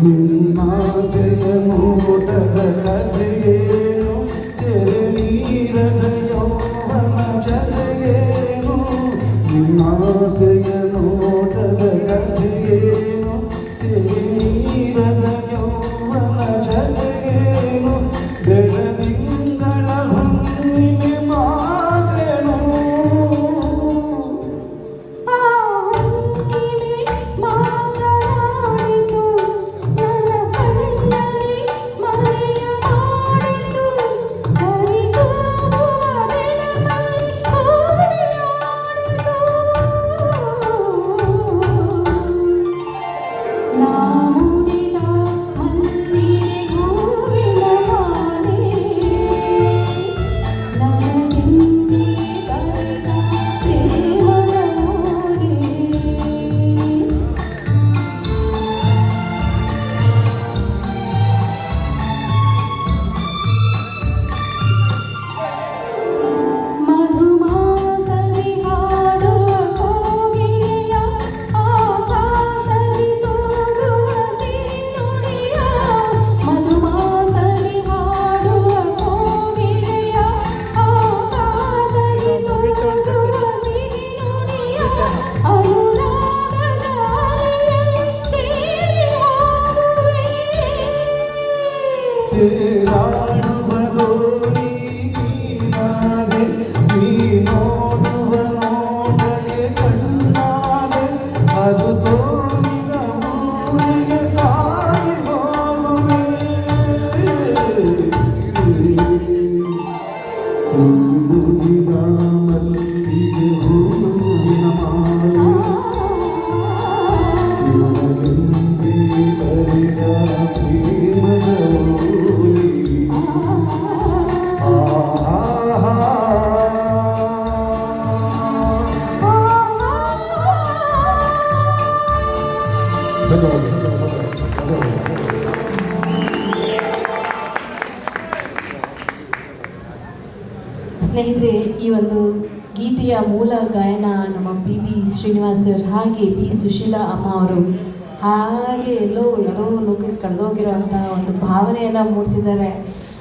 ನಿನ್ನಾಸೆಯ ನೋಟದ ಕಥೆಯೇನು ಸೆರೆ ನೀರದ ಯೌವನ ಜತೆಯೇನು ನಿನ್ನಾಸೆಯ ನೋಟದ ಕಥೆಯೇನು ಸೆರೆ ನೀರದ ಯೌವನ ಜತೆಯೇನು ಬೆಳದಿಂಗಳ ಹುಣ್ಣಿಮೆ ಮಾತೇನು ರಾಡುವ ದೋಣಿ ನೀನಾದೆ ನೀ ನೋಡುವ ನೋಟಕ್ಕೆ ಕಣ್ಣಾದೆ ಅದು ತೋರಿದ ಊರಿಗೆ ಸಾಗಿ ಹೋಗುವೆ ಮುಗಿದ ಮಲ್ಲಿಗೆ ಹೂವಿನ ಮಾಲೆ ನನಗೆಂದೇ ಕರೆದ ಪ್ರೇಮದ ಸ್ನೇಹಿತರೆ, ಈ ಒಂದು ಗೀತೆಯ ಮೂಲ ಗಾಯನ ನಮ್ಮ ಪಿ ಶ್ರೀನಿವಾಸ್ ಸರ್ ಹಾಗೆ ಪಿ ಸುಶೀಲಾ ಅಮ್ಮ ಅವರು ಹಾಗೆ ಎಲ್ಲೋ ಯಾವುದೋ ಲೋಕಕ್ಕೆ ಕಳೆದೋಗಿರೋಂತಹ ಒಂದು ಭಾವನೆಯನ್ನು ಮೂಡಿಸಿದ್ದಾರೆ.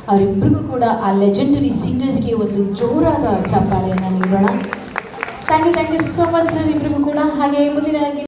ಅವರಿಬ್ಬರಿಗೂ ಕೂಡ ಆ ಲೆಜೆಂಡರಿ ಸಿಂಗರ್ಸ್ಗೆ ಒಂದು ಜೋರಾದ ಚಪ್ಪಾಳೆಯನ್ನು ನೀಡೋಣ. Thank you so much sir ಇಬ್ಬರಿಗೂ ಕೂಡ. ಹಾಗೆ ಮುಂದಿನ